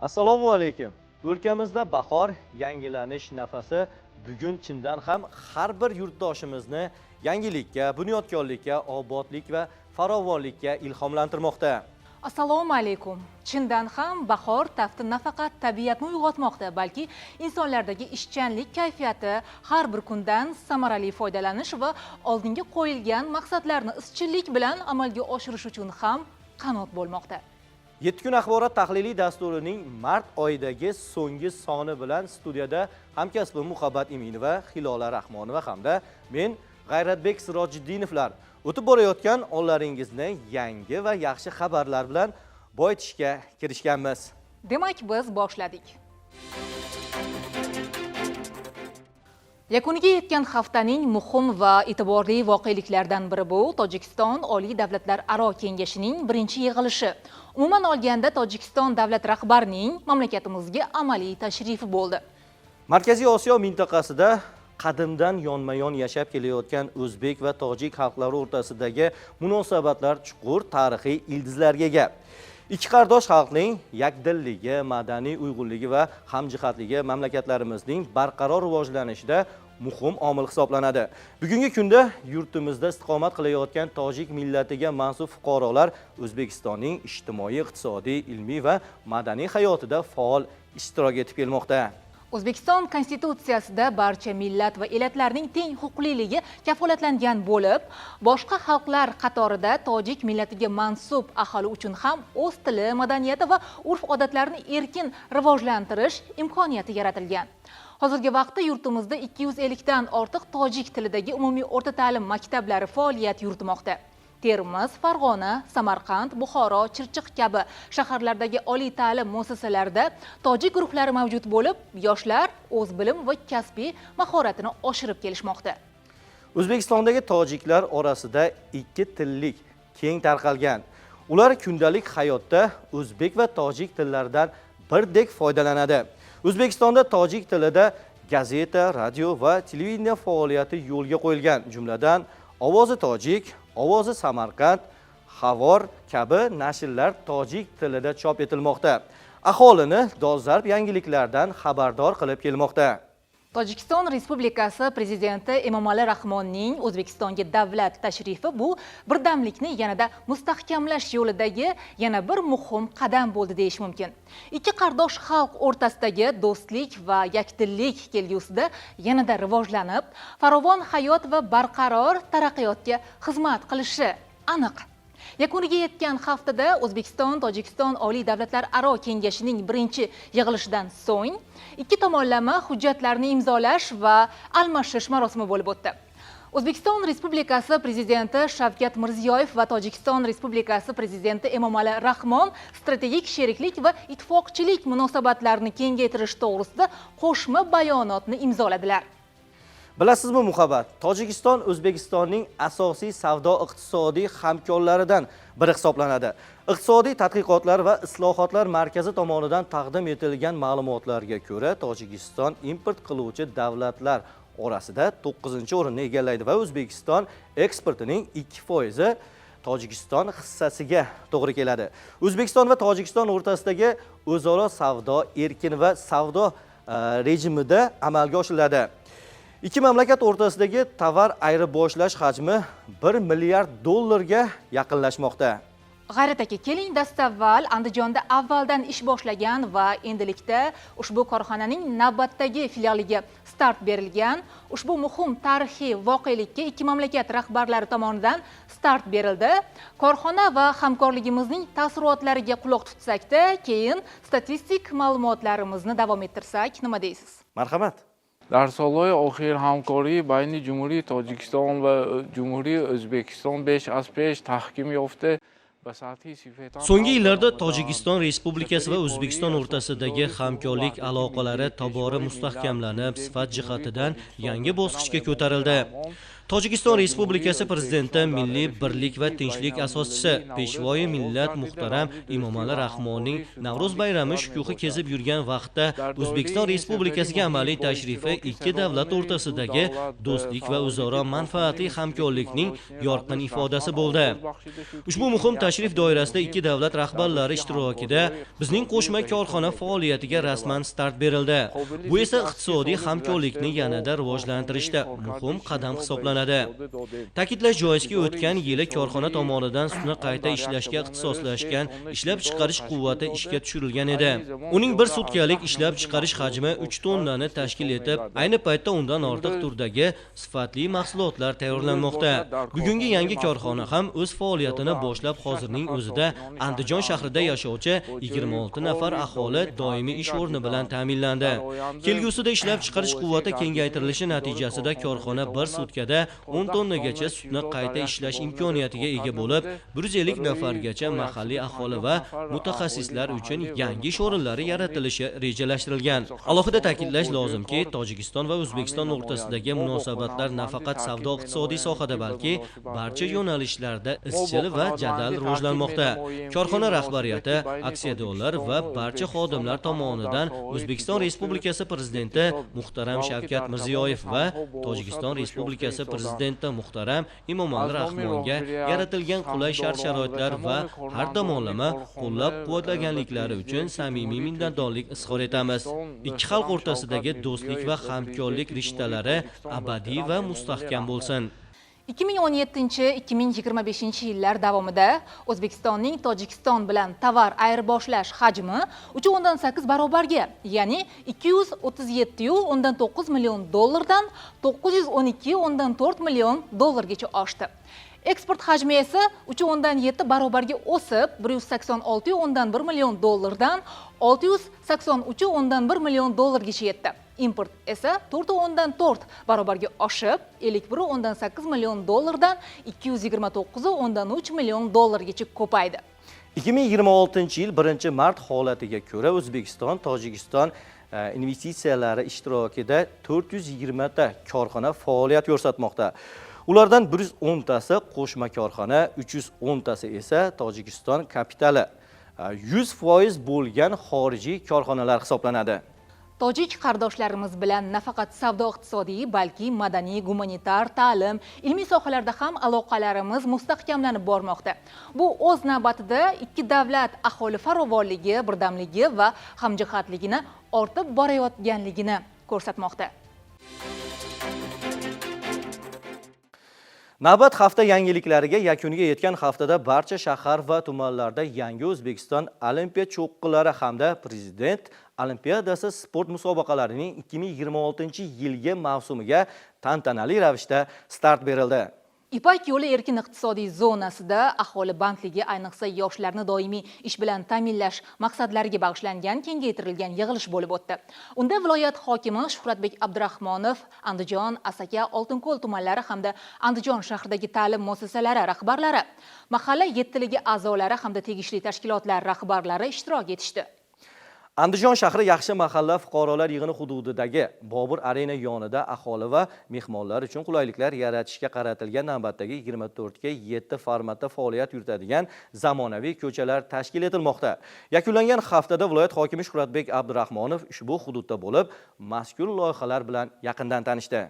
Assalomu alaykum. O'lkamizda bahor, yangilanish nafasi bugun chindan ham har bir yurtdoshimizni yangilikka, bunyodkorlikka, obodlik va farovonlikka ilhomlantirmoqda. Assalomu alaykum. Chindan ham bahor tafti nafaqat tabiatni uyg'otmoqda, balki insonlardagi ishchanlik kayfiyati, har bir kundan samarali foydalanish va oldinga qo'yilgan maqsadlarni izchillik bilan amalga oshirish uchun ham qanot bo'lmoqda. 7 kun axborot tahliliy dasturining mart oyidagi so'nggi soni bilan studiyada hamkasbim Muhabbat Iminova, Hilola Rahmonova hamda men G'ayratbek Sirojiddinovlar o'tib borayotgan onlaringizni yangi va yaxshi xabarlar bilan boyitishga kirishganmiz. Demak, biz boshladik. Yakuniga yetgan haftaning muhim va e'tiborli voqeliklardan biri bu Tojikiston Oliy davlatlar aro kengashining birinchi yig'ilishi. Umuman olganda Tojikiston davlat rahbarining mamlakatimizga amaliy tashrifi bo'ldi. Markaziy Osiyo mintaqasida qadimdan yonma-yon yashab kelayotgan o'zbek va tojik xalqlari o'rtasidagi munosabatlar chuqur tarixiy ildizlarga ega. Ikki qardosh xalqning yakdilligi, madaniy uyg'unligi va hamjihatligi mamlakatlarimizning barqaror rivojlanishida muhim omil hisoblanadi. Bugungi kunda yurtimizda istiqomat qilayotgan tojik millatiga mansub fuqarolar O'zbekistonning ijtimoiy, iqtisodiy, ilmiy va madaniy hayotida faol ishtirok etib kelmoqda. O'zbekiston Konstitutsiyasida barcha millat va elatlarning teng huquqliligi kafolatlangan bo'lib, boshqa xalqlar qatorida tojik millatiga mansub aholi uchun ham o'z tili, madaniyati va urf-odatlarini erkin rivojlantirish imkoniyati yaratilgan. Hozirgi vaqtda yurtimizda 250 dan ortiq tojik tilidagi umumiy o'rta ta'lim maktablari faoliyat yuritmoqda. Termiz, Farg'ona, Samarqand, Buxoro, Chirchiq kabi shaharlardagi oliy ta'lim muassasalarida tojik guruhlari mavjud bo'lib, yoshlar o'z bilim va kasbiy mahoratini oshirib kelishmoqda. O'zbekistondagi tojiklar orasida ikki tillik keng tarqalgan. Ular kundalik hayotda o'zbek va tojik tillaridan birdek foydalanadi. O'zbekistonda tojik tilida gazeta, radio va televideniya faoliyati yo'lga qo'yilgan, jumladan Ovozi tojik, Ovozi Samarqand, Havor kabi nashrlar tojik tilida chop etilmoqda. Aholini dolzarb yangiliklardan xabardor qilib kelmoqda. Tojikiston Respublikasi Prezidenti Emomali Rahmonning O'zbekistonga davlat tashrifi bu birdamlikni yanada mustahkamlash yo'lidagi yana bir muhim qadam bo'ldi deyish mumkin. Ikki qardosh xalq o'rtasidagi do'stlik va yakdillik kelgusida yanada rivojlanib, farovon hayot va barqaror taraqqiyotga xizmat qilishi aniq. Yakuniga yetgan haftada O'zbekiston-Tojikiston Oliy davlatlar aro kengashining birinchi yig'ilishidan so'ng ikki tomonlama hujjatlarni imzolash va almashish marosimi bo'lib o'tdi. O'zbekiston Respublikasi Prezidenti Shavkat Mirziyoyev va Tojikiston Respublikasi Prezidenti Emomali Rahmon strategik sheriklik va ittifoqchilik munosabatlarini kengaytirish to'g'risida qo'shma bayonotni imzoladilar. Bilasizmi Muhabbat, Tojikiston O'zbekistonning asosiy savdo-iqtisodiy hamkorlaridan biri hisoblanadi. Iqtisodiy tadqiqotlar va islohotlar markazi tomonidan taqdim etilgan ma'lumotlarga ko'ra, Tojikiston import qiluvchi davlatlar orasida 9-o'rinni egallaydi va O'zbekiston eksportining 2% Tojikiston hissasiga to'g'ri keladi. O'zbekiston va Tojikiston o'rtasidagi o'zaro savdo erkin va savdo rejimida amalga oshiriladi. Ikki mamlakat o'rtasidagi tovar ayirboshlash hajmi 1 milliard dollarga yaqinlashmoqda. G'ayrat aka, keling dastavval Andijonda avvaldan ish boshlagan va endilikda ushbu korxonaning navbatdagi filialiga start berilgan ushbu muhim tarixiy voqelikka ikki mamlakat rahbarlari tomonidan start berildi. Korxona va hamkorligimizning taassurotlariga quloq tutsak-da, keyin statistik ma'lumotlarimizni davom ettirsak, nima deysiz? Marhamat. در سالهای اخیر همکاری بین جمهوری تاجیکستان و جمهوری ازبکستان بیش از پیش تحکیم یافته. So'nggi yillarda Tojikiston Respublikasi va O'zbekiston o'rtasidagi hamkorlik aloqalari tobora mustahkamlanib, sifat jihatidan yangi bosqichga ko'tarildi. Tojikiston Respublikasi Prezidenti Milliy birlik va tinchlik asoschisi Peshvoyi millat muhtaram Emomali Rahmonning Navro'z bayrami shukuhi kezib yurgan vaqtda O'zbekiston Respublikasiga amaliy tashrifi ikki davlat o'rtasidagi do'stlik va o'zaro manfaatli hamkorlikning yorqin ifodasi bo'ldi. Ushbu muhim tashrif doirasida ikki davlat rahbarlari ishtirokida bizning qo'shma korxona faoliyatiga rasman start berildi. Bu esa iqtisodiy hamkorlikni yanada rivojlantirishda muhim qadam hisoblanadi. Ta'kidlash joizki, o'tgan yili korxona tomonidan sutni qayta ishlashga ixtisoslashgan ishlab chiqarish quvvati ishga tushirilgan edi. Uning bir sutkalik ishlab chiqarish hajmi 3 tonnani tashkil etib, ayni paytda undan ortiq turdagi sifatli mahsulotlar tayyorlanmoqda. Bugungi yangi korxona ham o'z faoliyatini boshlab hozirning o'zida Andijon shahrida yashovchi 26 nafar aholi doimiy ish o'rni bilan ta'minlandi. Kelgusida ishlab chiqarish quvvati kengaytirilishi natijasida korxona bir sutkada 10 tonnagacha sutni qayta ishlash imkoniyatiga ega bo'lib, 150 nafargacha mahalliy aholi va mutaxassislar uchun yangi ish o'rinlari yaratilishi rejalashtirilgan. Alohida ta'kidlash lozimki, Tojikiston va O'zbekiston o'rtasidagi munosabatlar nafaqat savdo-iqtisodiy sohada, balki barcha yo'nalishlarda izchil va jadal rivojlanmoqda. Korxona rahbariyati, aksiyadorlar va barcha xodimlar tomonidan O'zbekiston Respublikasi Prezidenti muhtaram Shavkat Mirziyoyev va Tojikiston Respublikasi Prezidenti muhtaram Emomali Rahmonga yaratilgan qulay shart-sharoitlar va har tomonlama qo'llab-quvvatlaganliklari uchun samimiy minnatdorlik izhor etamiz. Ikki xalq o'rtasidagi do'stlik va hamkorlik rishtalari abadiy va mustahkam bo'lsin. 2017-2025 yillar davomida O'zbekistonning Tojikiston bilan tovar ayirboshlash hajmi 3.8 barobarga, ya'ni 237,9 million dollardan 912,4 million dollargacha oshdi. Eksport hajmi esa 3.7 barobarga o'sib, 186,1 million dollardan 683,1 million dollargacha yetdi. Import esa 4.4 barobarga oshib, 51,8 million dollardan 229,3 million dollargacha ko'paydi. 2026-yil 1-mart holatiga ko'ra O'zbekiston, Tojikiston investitsiyalari ishtirokida 420 ta korxona faoliyat ko'rsatmoqda. Ulardan 110 tasi qo'shma korxona, 310 tasi esa Tojikiston kapitali. 100% bo'lgan xorijiy korxonalar hisoblanadi. Tojik qardoshlarimiz bilan nafaqat savdo-iqtisodiy, balki madaniy, gumanitar, ta'lim, ilmiy sohalarda ham aloqalarimiz mustahkamlanib bormoqda. Bu o'z navbatida ikki davlat aholi farovonligi, birdamligi va hamjihatligini ortib borayotganligini ko'rsatmoqda. Navbat hafta yangiliklariga yakuniga yetgan haftada barcha shahar va tumanlarda yangi O'zbekiston olimpiya cho'qqilari hamda Prezident Olimpiadasi sport musobaqalarining 2026-yilgi mavsumiga tantanali ravishda start berildi. Ipak yo'li erkin iqtisodiy zonasida aholi bandligi, ayniqsa yoshlarni doimiy ish bilan ta'minlash maqsadlariga bag'ishlangan kengaytirilgan yig'ilish bo'lib o'tdi. Unda viloyat hokimi Shuhratbek Abdurahmonov, Andijon, Asaka, Oltinko'l tumanlari hamda Andijon shahridagi ta'lim muassasalari rahbarlari, mahalla yettiligi a'zolari hamda tegishli tashkilotlar rahbarlari ishtirok etishdi. Andijon shahri yaxshi mahalla fuqarolar yig'ini hududidagi Bobur Arena yonida aholi va mehmonlar uchun qulayliklar yaratishga qaratilgan navbatdagi 24 ga 7 formatda faoliyat yuritadigan zamonaviy ko'chalar tashkil etilmoqda. Yakunlangan haftada viloyat hokimi Shuhratbek Abdurahmonov ushbu hududda bo'lib, mazkur loyihalar bilan yaqindan tanishdi.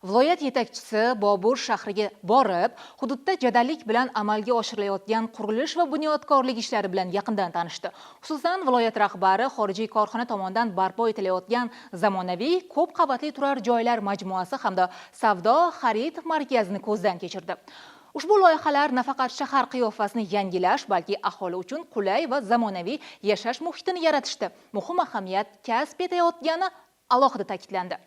Viloyat yetakchisi Bobur shahriga borib, hududda jadallik bilan amalga oshirilayotgan qurilish va bunyodkorlik ishlari bilan yaqindan tanishdi. Xususan, viloyat rahbari xorijiy korxona tomonidan barpo etilayotgan zamonaviy ko'p qavatli turar joylar majmuasi hamda savdo xarid markazini ko'zdan kechirdi. Ushbu loyihalar nafaqat shahar qiyofasini yangilash, balki aholi uchun qulay va zamonaviy yashash muhitini yaratishda muhim ahamiyat kasb etayotgani alohida ta'kidlandi.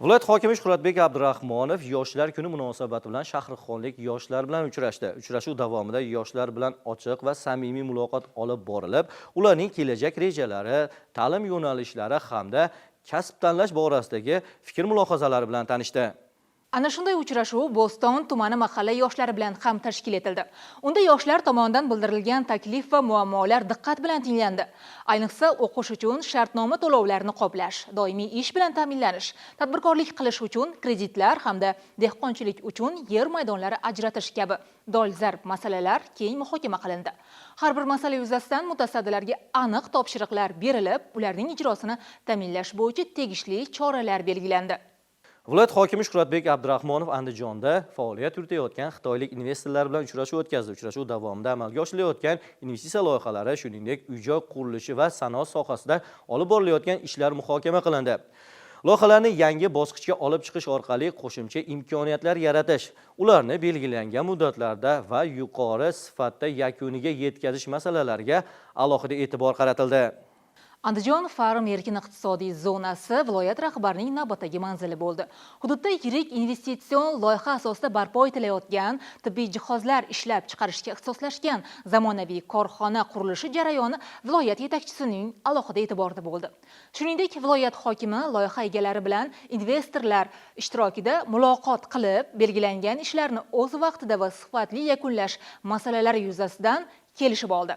Viloyat hokimi Shuhratbek Abdurahmonov yoshlar kuni munosabati bilan Shahrixonlik yoshlar bilan uchrashdi. Uchrashuv davomida yoshlar bilan ochiq va samimiy muloqot olib borilib, ularning kelajak rejalari, ta'lim yo'nalishlari hamda kasb tanlash borasidagi fikr mulohazalari bilan tanishdi. Ana shunday uchrashuv Bo'ston tumani mahalla yoshlari bilan ham tashkil etildi. Unda yoshlar tomonidan bildirilgan taklif va muammolar diqqat bilan tinglandi. Ayniqsa o'qish uchun shartnoma to'lovlarini qoplash, doimiy ish bilan ta'minlanish, tadbirkorlik qilish uchun kreditlar hamda dehqonchilik uchun yer maydonlari ajratish kabi dolzarb masalalar keng muhokama qilindi. Har bir masala yuzasidan mutasaddilarga aniq topshiriqlar berilib, ularning ijrosini ta'minlash bo'yicha tegishli choralar belgilandi. Viloyat hokimi Shuhratbek Abdurahmonov Andijonda faoliyat yuritayotgan xitoylik investorlar bilan uchrashuv o'tkazdi. Uchrashuv davomida amalga oshirilayotgan investitsiya loyihalari, shuningdek, uy-joy qurilishi va sanoat sohasida olib borilayotgan ishlar muhokama qilindi. Loyihalarni yangi bosqichga olib chiqish orqali qo'shimcha imkoniyatlar yaratish, ularni belgilangan muddatlarda va yuqori sifatda yakuniga yetkazish masalalariga alohida e'tibor qaratildi. Andijon Farm erkin iqtisodiy zonasi viloyat rahbarining navbatdagi manzili bo'ldi. Hududda yirik investitsion loyiha asosida barpo etilayotgan tibbiy jihozlar ishlab chiqarishga ixtisoslashgan zamonaviy korxona qurilishi jarayoni viloyat yetakchisining alohida e'tiborida bo'ldi. Shuningdek, viloyat hokimi loyiha egalari bilan investorlar ishtirokida muloqot qilib, belgilangan ishlarni o'z vaqtida va sifatli yakunlash masalalari yuzasidan kelishib oldi.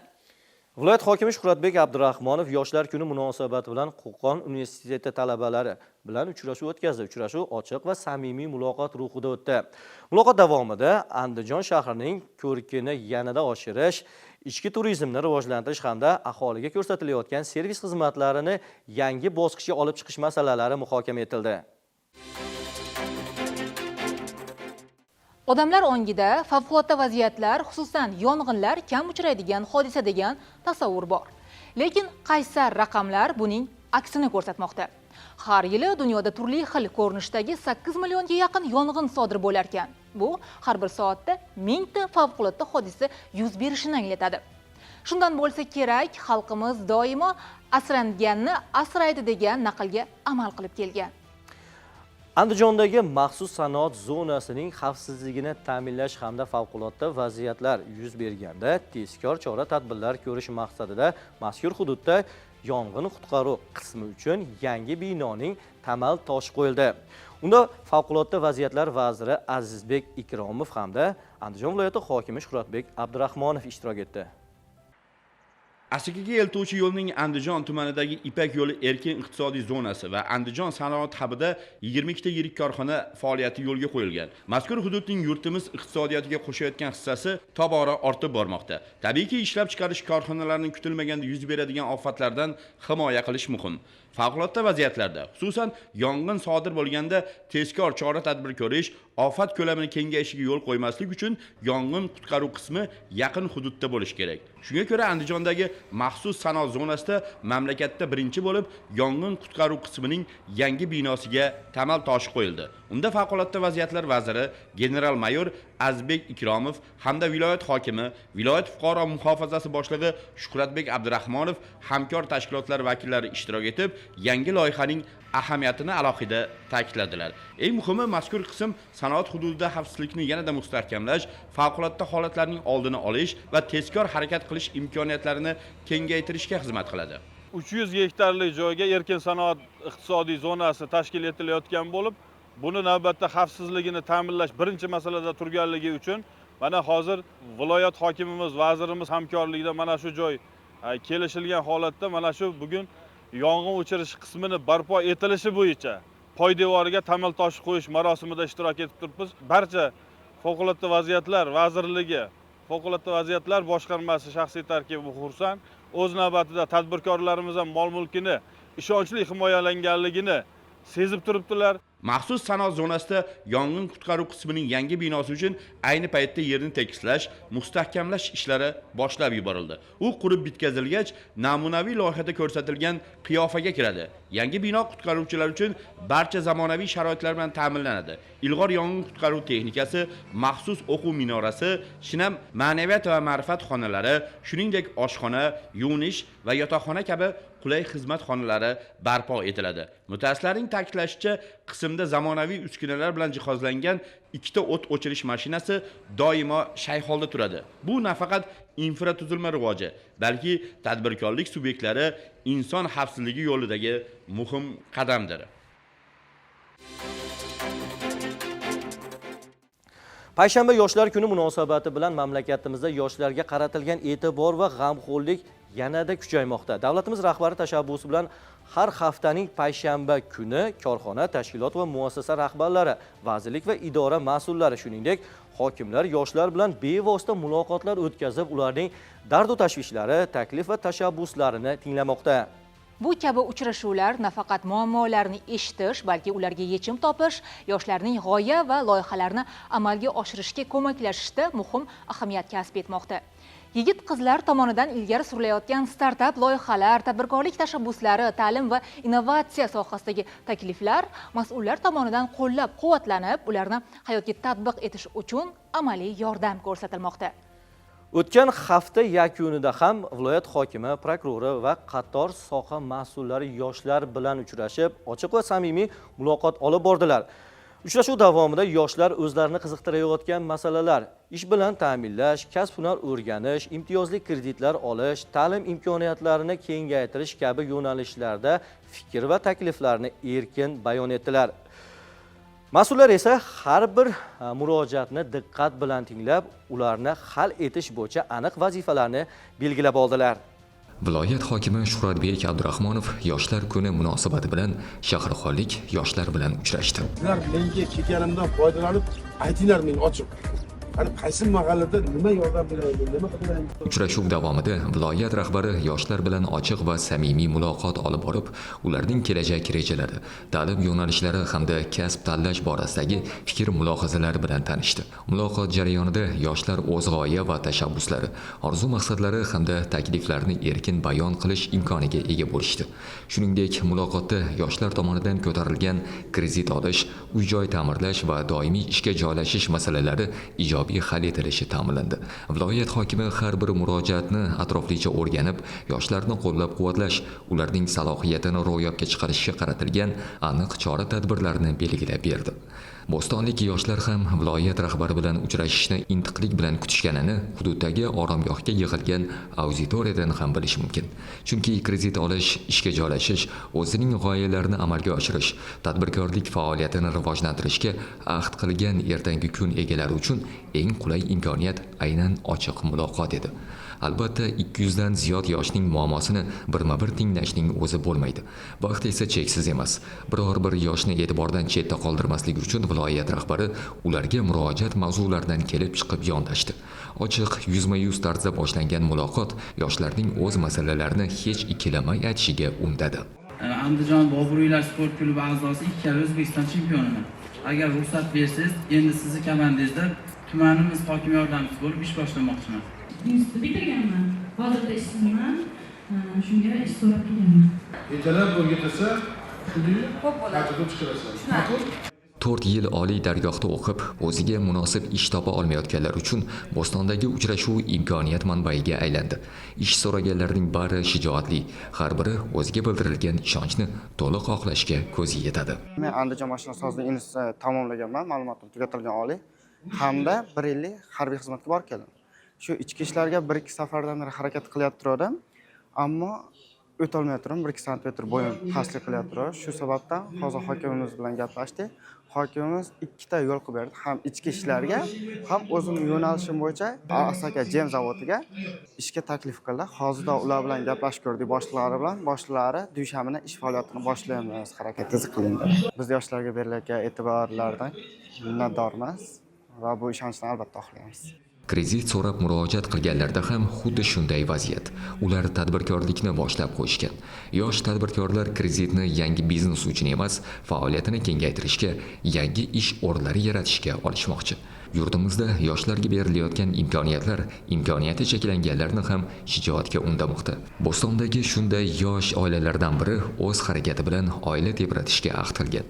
Viloyat hokimi Shuhratbek Abdurahmonov Yoshlar kuni munosabati bilan Qo'qon universiteti talabalari bilan uchrashuv o'tkazdi. Uchrashuv ochiq va samimiy muloqot ruhida o'tdi. Muloqot davomida Andijon shahrining ko'rkini yanada oshirish, ichki turizmni rivojlantirish hamda aholiga ko'rsatilayotgan servis xizmatlarini yangi bosqichga olib chiqish masalalari muhokama etildi. Odamlar ongida favqulodda vaziyatlar, xususan yong'inlar kam uchraydigan hodisa degan tasavvur bor. Lekin qaysar raqamlar buning aksini ko'rsatmoqda. Har yili dunyoda turli xil ko'rinishdagi 8 millionga yaqin yong'in sodir bo'lar ekan. Bu har bir soatda 1000 ta favqulodda hodisa yuz berishini anglatadi. Shundan bo'lsa kerak, xalqimiz doimo asranganni asraydi degan naqlga amal qilib kelgan. Andijondagi maxsus sanoat zonasining xavfsizligini ta'minlash hamda favqulodda vaziyatlar yuz berganda tezkor chora-tadbirlar ko'rish maqsadida mazkur hududda yong'in qutqaruv qismi uchun yangi binoning tamal toshi qo'yildi. Unda favqulodda vaziyatlar vaziri Azizbek Ikromov hamda Andijon viloyati hokimi Shuhratbek Abdurahmonov ishtirok etdi. Asikaga eltuvchi yo'lning Andijon tumanidagi Ipak yo'li erkin iqtisodiy zonasi va Andijon sanoat hubida 22 ta yirik korxona faoliyati yo'lga qo'yilgan. Mazkur hududning yurtimiz iqtisodiyotiga qo'shayotgan hissasi tobora ortib bormoqda. Tabiiyki, ishlab chiqarish korxonalarining kutilmaganda yuz beradigan ofatlardan himoya qilish muhim. Favqulodda vaziyatlarda, xususan yong'in sodir bo'lganda tezkor chora-tadbir ko'rish, ofat ko'lamini kengayishiga yo'l qo'ymaslik uchun yong'in qutqaruv qismi yaqin hududda bo'lishi kerak. Shunga ko'ra Andijondagi maxsus sanoat zonasida mamlakatda birinchi bo'lib yong'in qutqaruv qismining yangi binosiga tamal toshi qo'yildi. Unda favqulodda vaziyatlar vaziri general-mayor Azizbek Ikromov hamda viloyat hokimi, viloyat fuqaro muhofazasi boshlig'i Shuhratbek Abdurahmonov hamkor tashkilotlar vakillari ishtirok etib, yangi loyihaning ahamiyatini alohida ta'kidladilar. Eng muhimi, mazkur qism sanoat hududida xavfsizlikni yanada mustahkamlash, favqulodda holatlarning oldini olish va tezkor harakat qilish imkoniyatlarini kengaytirishga xizmat qiladi. 300 gektarlik joyga erkin sanoat iqtisodiy zonasi tashkil etilayotgan bo'lib, buni navbatda xavfsizligini ta'minlash birinchi masalada turganligi uchun mana hozir viloyat hokimimiz, vazirimiz hamkorligida mana shu joy kelishilgan holatda mana shu bugun yong'in o'chirish qismini barpo etilishi bo'yicha poydevoriga tamal toshi qo'yish marosimida ishtirok etib turibmiz. Barcha favqulodda vaziyatlar vazirligi, favqulodda vaziyatlar boshqarmasi shaxsiy tarkibi xursand. O'z navbatida tadbirkorlarimiz ham mol-mulkini ishonchli himoyalanganligini sezib turibdilar. Maxsus sanoat zonasida yong'in qutqaruv qismining yangi binosi uchun ayni paytda yerni tekislash, mustahkamlash ishlari boshlab yuborildi. U qurib bitkazilgach, namunaviy loyihada ko'rsatilgan qiyofaga kiradi. Yangi bino qutqaruvchilar uchun barcha zamonaviy sharoitlar bilan ta'minlanadi. Ilg'or yong'in qutqaruv texnikasi, maxsus o'quv minorasi, shinam ma'naviyat va ma'rifat xonalari, shuningdek oshxona, yuvinish va yotoqxona kabi qulay xizmat xonalari barpo etiladi. Mutaxassislarning ta'kidlashicha, qismda zamonaviy uskunalar bilan jihozlangan 2 ta o't o'chirish mashinasi doimo shay holda turadi. Bu nafaqat infratuzilma rivoji, balki tadbirkorlik subyektlari inson xavfsizligi yo'lidagi muhim qadamdir. Payshanba yoshlar kuni munosabati bilan mamlakatimizda yoshlarga qaratilgan e'tibor va g'amxo'rlik yanada kuchaymoqda. Davlatimiz rahbari tashabbusi bilan har haftaning payshanba kuni korxona, tashkilot va muassasa rahbarlari, vazirlik va idora mas'ullari, shuningdek hokimlar yoshlar bilan bevosita muloqotlar o'tkazib, ularning dard va tashvishlari, taklif va tashabbuslarini tinglamoqda. Bu kabi uchrashuvlar nafaqat muammolarni eshitish, balki ularga yechim topish, yoshlarning g'oya va loyihalarini amalga oshirishga ko'maklashishda muhim ahamiyat kasb etmoqda. Yigit-qizlar tomonidan ilgari surilayotgan startap loyihalar, tadbirkorlik tashabbuslari, ta'lim va innovatsiya sohasidagi takliflar mas'ullar tomonidan qo'llab-quvvatlanib, ularni hayotga tatbiq etish uchun amaliy yordam ko'rsatilmoqda. O'tgan hafta yakunida ham viloyat hokimi, prokurori va qator soha mas'ullari yoshlar bilan uchrashib, ochiq va samimiy muloqot olib bordilar. Uchrashuv davomida yoshlar o'zlarini qiziqtirayotgan masalalar, ish bilan ta'minlash, kasb-hunar o'rganish, imtiyozli kreditlar olish, ta'lim imkoniyatlarini kengaytirish kabi yo'nalishlarda fikr va takliflarni erkin bayon etdilar. Mas'ullar esa har bir murojaatni diqqat bilan tinglab, ularni hal etish bo'yicha aniq vazifalarni belgilab oldilar. Viloyat hokimi Shuhratbek Abdurahmonov yoshlar kuni munosabati bilan shaharxonlik yoshlar bilan uchrashdi. Sizlar menga kelganimdan foydalanib, aytinglar men ochiq. Qani qaysi mahallada nima yordam beraylik, nima qilaylik? Uchrashuv davomida viloyat rahbari yoshlar bilan ochiq va samimiy muloqot olib borib, ularning kelajak rejalari, ta'lim yo'nalishlari hamda kasb tanlash borasidagi fikr-mulohazalar bilan tanishdi. Muloqot jarayonida yoshlar o'z g'oya va tashabbuslari, orzu-maqsadlari hamda takliflarini erkin bayon qilish imkoniga ega bo'lishdi. Shuningdek, muloqotda yoshlar tomonidan ko'tarilgan kredit olish, uy-joy ta'mirlash va doimiy ishga joylashish masalalari ijobiy hal etilishi ta'minlandi. Viloyat hokimi har bir murojaatni atroflicha o'rganib, yoshlarni qo'llab-quvvatlash, ularning salohiyatini ro'yobga chiqarishga qaratilgan aniq chora-tadbirlarni belgilab berdi. Bo'stonlik yoshlar ham viloyat rahbari bilan uchrashishni intiqlik bilan kutishganini hududdagi oromgohga yig'ilgan auditoriyadan ham bilish mumkin. Chunki kredit olish, ishga joylashish, o'zining g'oyalarini amalga oshirish, tadbirkorlik faoliyatini rivojlantirishga ahd qilgan ertangi kun egalari uchun eng qulay imkoniyat aynan ochiq muloqot edi. Albatta 200 dan ziyod yoshning muammosini birma-bir tinglashning o'zi bo'lmaydi. Vaqt esa cheksiz emas. Biror bir yoshni e'tibordan chetda qoldirmaslik uchun viloyat rahbari ularga murojaat mavzularidan kelib chiqib yondashdi. Ochiq, yuzma-yuz tarzda boshlangan muloqot yoshlarning o'z masalalarini hech ikkilamay aytishiga undadi. Andijon Boburiylar sport klubi a'zosi 2 karra O'zbekiston chempioniman. Agar ruxsat bersangiz, endi sizni komandangizda tumanimiz hokim yordamchisi bo'lib ish boshlamoqchiman. Institutni bitirganman. Hozirda ishimdan shunga ish so'rab kelganman. Ertalab o'rgatilsa, shuni qaytadan chiqarasan. 4 yil oliy dargohda o'qib, o'ziga munosib ish topa olmayotganlar uchun Bo'stondagi uchrashuv imkoniyat manbaiga aylandi. Ish so'raganlarning bari shijoatli, har biri o'ziga bildirilgan ishonchni to'liq oqlashga ko'zi yetadi. Men Andijon mashinasozlik institutini tamomlaganman, ma'lumotim tugatilgan oliy, hamda 1 yillik harbiy xizmatga borib keldim. Shu ichki ishlarga 1-2 safardan beri harakat qilyaptiradim, ammo o'tolmay turim, 1-2 sm bo'yim pastlik qilyapti. Shu sababdan hozir hokimimiz bilan gaplashdik. Hokimimiz 2 ta yo'l qilib berdi, ham ichki ishlarga, ham o'zining yo'nalishim bo'yicha Asaka Jem zavodiga ishga taklif qildi. Hozirda ular bilan gaplashib ko'rdik, boshliqlari bilan. Boshliqlari dushanbani ish faoliyatini boshlaymiz, harakatingiz qiling dedi. Biz yoshlarga berilayotgan e'tiborlardan minnatdormiz va bu ishonchni albatta oqlaymiz. Kredit so'rab murojaat qilganlarda ham xuddi shunday vaziyat. Ular tadbirkorlikni boshlab qo'yishgan. Yosh tadbirkorlar kreditni yangi biznes uchun emas, faoliyatini kengaytirishga, yangi ish o'rinlari yaratishga olishmoqchi. Yurtimizda yoshlarga berilayotgan imkoniyati cheklanganlarni ham shijoatga undamoqda. Bo'stondagi shunday yosh oilalardan biri o'z harakati bilan oila tebratishga ahd qilgan.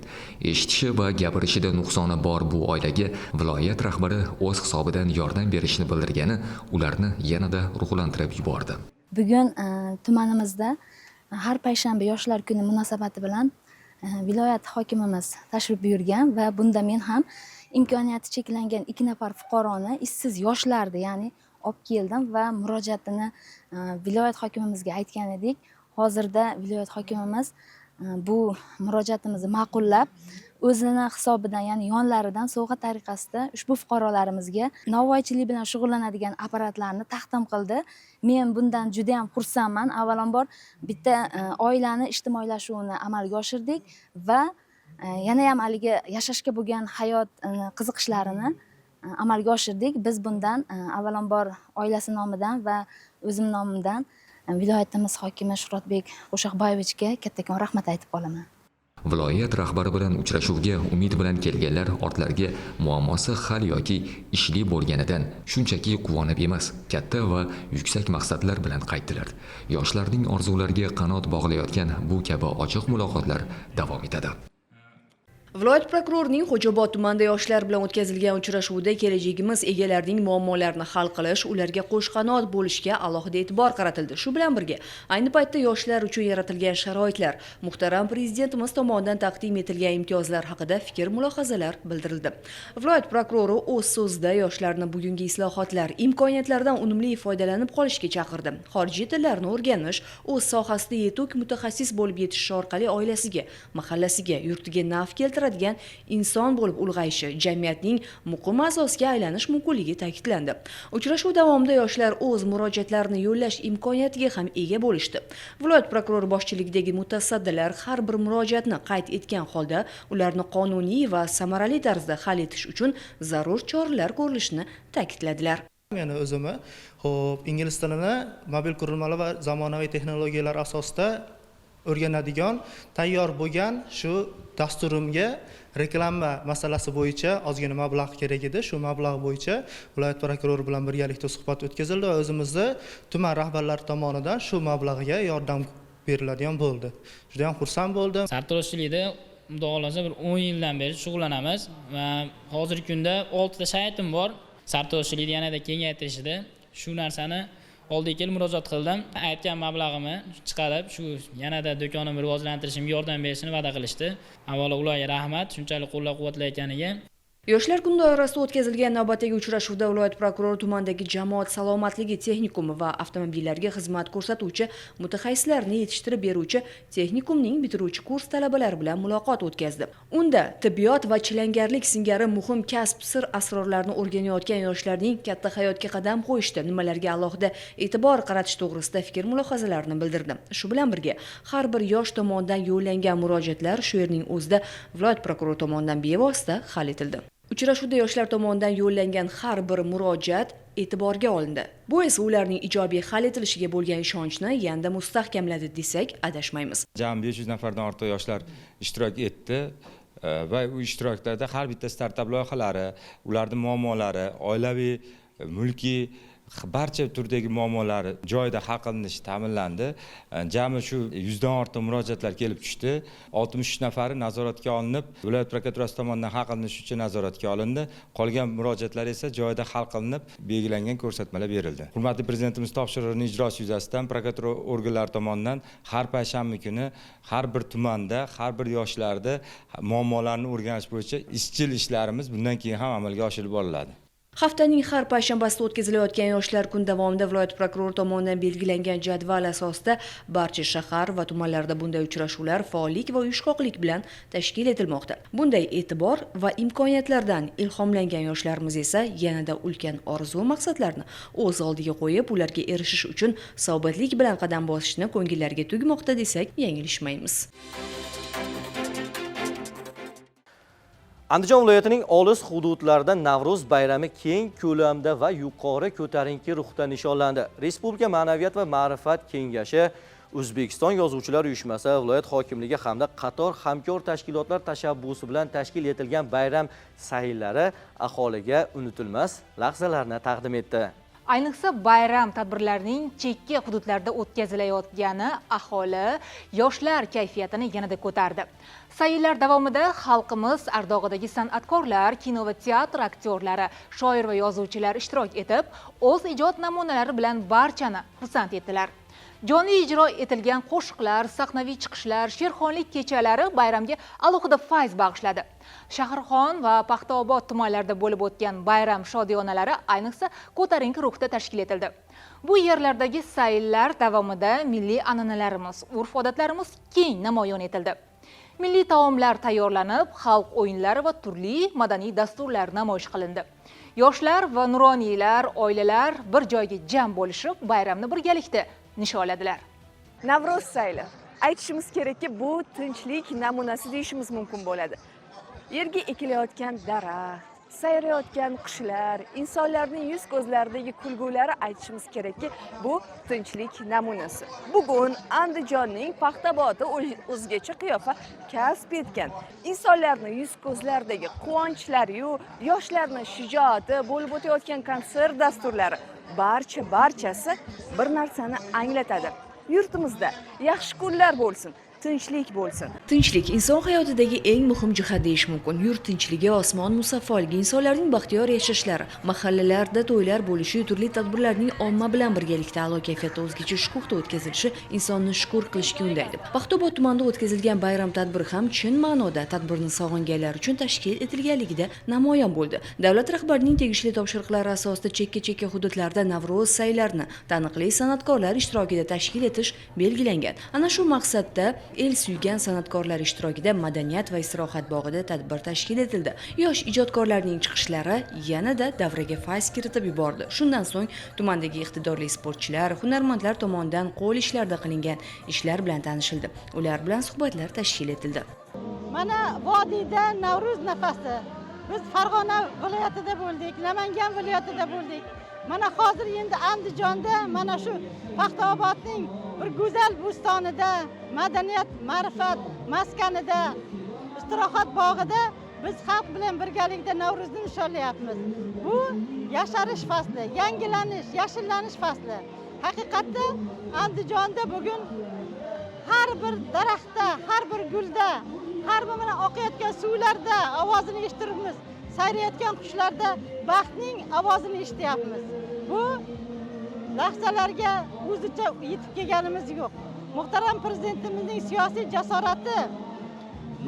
Eshitishi va gapirishida nuqsoni bor bu oilaga viloyat rahbari o'z hisobidan yordam berishni bildirgani ularni yanada ruhlantirib yubordi. Bugun tumanimizda har payshanba yoshlar kuni munosabati bilan viloyat hokimimiz tashrif buyurgan va bunda men ham imkoniyati cheklangan 2 nafar fuqaroni ishsiz yoshlarni, ya'ni olib keldim va murojaatini viloyat hokimimizga aytgan edik. Hozirda viloyat hokimimiz bu murojaatimizni ma'qullab, o'zini hisobidan, ya'ni yonlaridan sovg'a tariqasida ushbu fuqarolarimizga novvoychilik bilan shug'ullanadigan apparatlarni taqdim qildi. Men bundan juda ham xursandman. Avvalambor bitta oilani ijtimoiylashuvini amalga oshirdik va yana ham haligi yashashga bo'lgan hayot qiziqishlarini amalga oshirdik. Biz bundan avvalambor oilasi nomidan va o'zim nomimdan viloyatimiz hokimi Shuhratbek Qo'shaqboyevichga kattakon rahmat aytib qolaman. Viloyat rahbari bilan uchrashuvga umid bilan kelganlar ortlarga muammosi hal yoki ishli bo'lganidan shunchaki quvonib emas, katta va yuksak maqsadlar bilan qaytdilar. Yoshlarning orzulariga qanot bog'layotgan bu kabi ochiq muloqotlar davom etadi. Viloyat prokurorining Xo'jaobod tumanida yoshlar bilan o'tkazilgan uchrashuvda kelajagimiz egalarining muammolarini hal qilish, ularga qo'shqanot bo'lishga alohida e'tibor qaratildi. Shu bilan birga, ayni paytda yoshlar uchun yaratilgan sharoitlar, muhtaram prezidentimiz tomonidan taqdim etilgan imtiyozlar haqida fikr-mulohazalar bildirildi. Viloyat prokurori o'z so'zida yoshlarni bugungi islohotlar, imkoniyatlaridan unumli foydalanib qolishga chaqirdi. Xorijiy tillarni o'rganish, o'z sohasida yetuk mutaxassis bo'lib yetishish orqali oilasiga, mahallasiga, yurtiga naf keltiradigan inson bo'lib ulg'ayishi, jamiyatning muqim a'zosiga aylanish mumkinligi ta'kidlandi. Uchrashuv davomida yoshlar o'z murojaatlarini yo'llash imkoniyatiga ham ega bo'lishdi. Viloyat prokurori boshchiligidagi mutasaddilar har bir murojaatni qayd etgan holda ularni qonuniy va samarali tarzda hal etish uchun zarur choralar ko'rilishini ta'kidladilar. Meni o'zimni ingliz tilini mobil qurilmalar va zamonaviy texnologiyalar asosida o'rganadigan tayyor bo'lgan shu dasturimga reklama masalasi bo'yicha ozgina mablag' kerak edi. Shu mablag' bo'yicha viloyat prokurori bilan birgalikda suhbat o'tkazildi va o'zimizni tuman rahbarlari tomonidan shu mablag'ga yordam beriladigan bo'ldi. Juda ham xursand bo'ldim. Sartaroshchilikda xudo xolasa bir 10 yildan beri shug'ullanamiz va hozirgi kunda 6 ta saytim bor. Sartaroshchilikni yanada kengaytirishda shu narsani oldiga kelib murojaat qildim. Aytgan mablag'imni chiqarib, shu yanada do'konimni rivojlantirishimga yordam berishini va'da qilishdi. Avvalo ularga rahmat, shunchalik qo'llab-quvvatlayotganiga. Yoshlar kuni doirasida o'tkazilgan navbatdagi uchrashuvda viloyat prokurori tumandagi jamoat salomatligi texnikumi va avtomobillarga xizmat ko'rsatuvchi mutaxassislarni yetishtirib beruvchi texnikumning bitiruvchi kurs talabalari bilan muloqot o'tkazdi. Unda tibbiyot va chilangarlik singari muhim kasb sir asrorlarini o'rganayotgan yoshlarning katta hayotga qadam qo'yishda nimalarga alohida e'tibor qaratish to'g'risida fikr-mulohazalarini bildirdi. Shu bilan birga har bir yosh tomonidan yo'llangan murojaatlar shu yerning o'zida viloyat prokurori tomonidan bevosita hal etildi. Uchrashuvda yoshlar tomonidan yo'llangan har bir murojaat e'tiborga olindi. Bu esa ularning ijobiy hal etilishiga bo'lgan ishonchni yanada mustahkamladi desak adashmaymiz. Jami 500 nafardan ortiq yoshlar ishtirok etdi va u ishtiroklarda har bitta startap loyihalari, ularning muammolari, oilaviy, mulkiy barcha turdagi muammolari joyida hal qilinishi ta'minlandi. Jami shu 100 dan ortiq murojaatlar kelib tushdi. 63 nafari nazoratga olinib, viloyat prokuraturasi tomonidan hal qilinishi uchun nazoratga olindi. Qolgan murojaatlar esa joyida hal qilinib, belgilangan ko'rsatmalar berildi. Hurmatli prezidentimiz topshirig'ining ijrosi yuzasidan prokuratura organlari tomonidan har payshanba kuni har bir tumanda, har bir yoshlarda muammolarni o'rganish bo'yicha izchil ishlarimiz bundan keyin ham amalga oshirib boriladi. Haftaning har payshanbasida o'tkazilayotgan yoshlar kun davomida viloyat prokurori tomonidan belgilangan jadval asosida barcha shahar va tumanlarda bunday uchrashuvlar faollik va uyushqoqlik bilan tashkil etilmoqda. Bunday e'tibor va imkoniyatlardan ilhomlangan yoshlarimiz esa yanada ulkan orzu maqsadlarni o'z oldiga qo'yib, ularga erishish uchun sobatlik bilan qadam bosishni ko'ngillariga tugmoqda desak yanglishmaymiz. Andijon viloyatining olis hududlarida Navro'z bayrami keng ko'lamda va yuqori ko'tarinki ruhda nishonlandi. Respublika Ma'naviyat va ma'rifat kengashi, O'zbekiston Yozuvchilar uyushmasi, viloyat hokimligi hamda qator hamkor tashkilotlar tashabbusi bilan tashkil etilgan bayram sayillari aholiga unutilmas lahzalarni taqdim etdi. Ayniqsa bayram tadbirlarining chekka hududlarda o'tkazilayotgani aholi, yoshlar kayfiyatini yanada ko'tardi. Sayillar davomida xalqimiz ardog'idagi san'atkorlar, kino va teatr aktyorlari, shoir va yozuvchilar ishtirok etib, o'z ijod namunalari bilan barchani xursand etdilar. Jonli ijro etilgan qo'shiqlar, sahnaviy chiqishlar, sherxonlik kechalari bayramga alohida fayz bag'ishladi. Shahrixon va Paxtaobod tumanlarida bo'lib o'tgan bayram shodiyonalari ayniqsa ko'tarinki ruhda tashkil etildi. Bu yerlardagi sayllar davomida milliy an'analarimiz, urf-odatlarimiz keng namoyon etildi. Milliy taomlar tayyorlanib, xalq o'yinlari va turli madaniy dasturlar namoyish qilindi. Yoshlar va nuroniylar, oilalar bir joyga jam bo'lishib, bayramni birgalikda nishonladilar. Navro'z sayli. Aytishimiz kerakki, bu tinchlik namunasi deyishimiz mumkin bo'ladi. Yerga ekilayotgan daraxt, sayrayotgan qushlar, insonlarning yuz ko'zlaridagi kulgulari aytishimiz kerakki, bu tinchlik namunasi. Bugun Andijonning Paxtaobodi o'zgacha qiyofa kasb etgan. Insonlarning yuz ko'zlaridagi quvonchlari, yoshlarning shijoati, bo'lib o'tayotgan konsert dasturlari barchasi bir narsani anglatadi. Yurtimizda yaxshi kunlar bo'lsin. Tinchlik bo'lsin. Tinchlik inson hayotidagi eng muhim jihat deyish mumkin. Yurt tinchligi, osmon musaffoligi, insonlarning baxtiyor yashashlari, mahallalarda to'ylar bo'lishi, turli tadbirlarning omma bilan birgalikda a'lo kayfiyatda o'zgacha shukuhda o'tkazilishi insonni shukur qilishga undaydi. Paxtaobod tumanida o'tkazilgan bayram tadbiri ham chin ma'noda tadbirni sog'inganlar uchun tashkil etilganligida namoyon bo'ldi. Davlat rahbarining tegishli topshiriqlari asosida chekka hududlarda Navro'z saylarini taniqli san'atkorlar ishtirokida tashkil etish belgilangan. Ana shu maqsadda el suygan san'atkorlar ishtirokida madaniyat va istirohat bog'ida tadbir tashkil etildi. Yosh ijodkorlarning chiqishlari yanada davraga fayz kiritib yubordi. Shundan so'ng tumandagi iqtidorli sportchilar, hunarmandlar tomonidan qo'l ishlarida qilingan ishlar bilan tanishildi. Ular bilan suhbatlar tashkil etildi. Mana vodiyda Navro'z nafasi. Biz Farg'ona viloyatida bo'ldik, Namangan viloyatida bo'ldik. Mana hozir endi Andijonda, mana shu Paxtaobodning bir go'zal bo'stonida, madaniyat, ma'rifat maskanida, istirohat bog'ida biz xalq bilan birgalikda Navro'zni nishonlayapmiz. Bu yasharish fasli, yangilanish, yashillanish fasli. Haqiqatda Andijonda bugun har bir daraxtda, har bir gulda, har bir mana oqayotgan suvlarda ovozini eshityapmiz. Sayrayotgan qushlarda baxtning ovozini eshityapmiz. Bu lahzalarga o'zicha yetib kelganimiz yo'q. Muhtaram prezidentimizning siyosiy jasorati,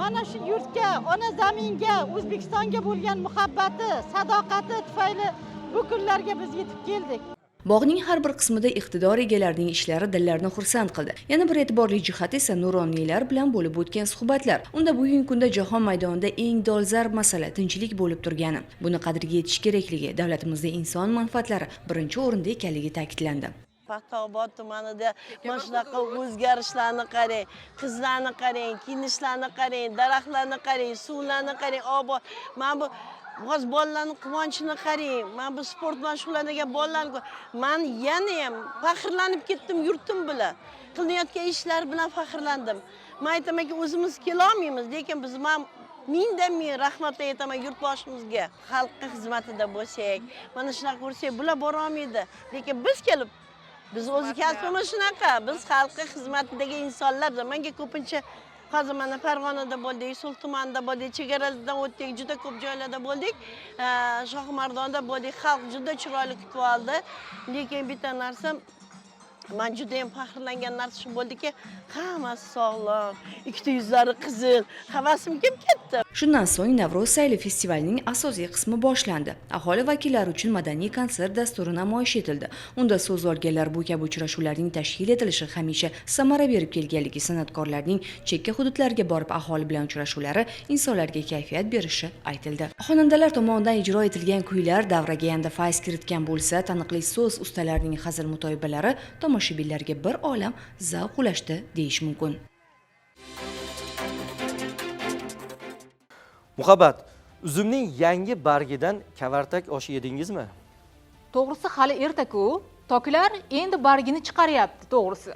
mana shu yurtga, ona zaminga, O'zbekistonga bo'lgan muhabbati, sadoqati tufayli bu kunlarga biz yetib keldik. Bog'ning har bir qismida iqtidor egalarining ishlari dillarni xursand qildi. Yana bir e'tiborli jihat esa nuroniylar bilan bo'lib o'tgan suhbatlar. Unda bugungi kunda jahon maydonida eng dolzarb masala tinchlik bo'lib turgani, buni qadriga yetish kerakligi, davlatimizda inson manfaatlari birinchi o'rinda ekanligi ta'kidlandi. Paxtaobod tumanida mana shunaqa o'zgarishlarni qarang, qizlarni qarang, kiyinishlarni qarang, daraxtlarni qarang, suvlarni qarang, obod. Mana bu G'oz bolalarning quvonchini qarang. Men bu sport bilan shug'ullangan bolalarni men yana ham faxrlanib ketdim yurtim bilan. Qilinayotgan ishlar bilan faxrlandim. Men aytamanki, o'zimiz kela olmaymiz, lekin biz mingdan ming rahmat aytaman yurtboshimizga. Xalqqa xizmatida bo'lsak, mana shunaqa ko'rsak, bular bora olmaydi. Lekin biz kelib biz o'z kasbimiz shunaqa, biz xalqqa xizmatidagi insonlar. Menga ko'pincha hozir mana Farg'onada bo'ldik, Sul tumanida bo'ldik, chegaradan o'tdik, juda ko'p joylarda bo'ldik. Shohimardonda bo'ldik. Xalq juda chiroyli kutib oldi. Lekin bitta narsa men juda ham faxrlangan narsa shu bo'ldiki, hammasi sog'lom, ikkita yuzlari qizil, havasim kelib ketdi. Shundan so'ng Navro'z sayli festivalining asosiy qismi boshlandi. Aholi vakillari uchun madaniy konsert dasturi namoyish etildi. Unda so'z olganlar bu kabi uchrashuvlarning tashkil etilishi hamisha samara berib kelganligi, san'atkorlarning chekka hududlarga borib aholi bilan uchrashuvlari insonlarga kayfiyat berishi aytildi. Xonandalar tomonidan ijro etilgan kuylar davraga yanada fayz kiritgan bo'lsa, taniqli so'z ustalarining hazil mutoyibalari tomoshabinlarga bir olam zavq ulashdi deyish mumkin. Muhabbat, uzumning yangi bargidan kavartak oshi yedingizmi? To'g'risi hali erta-ku, toklar endi bargini chiqaryapti, to'g'risi.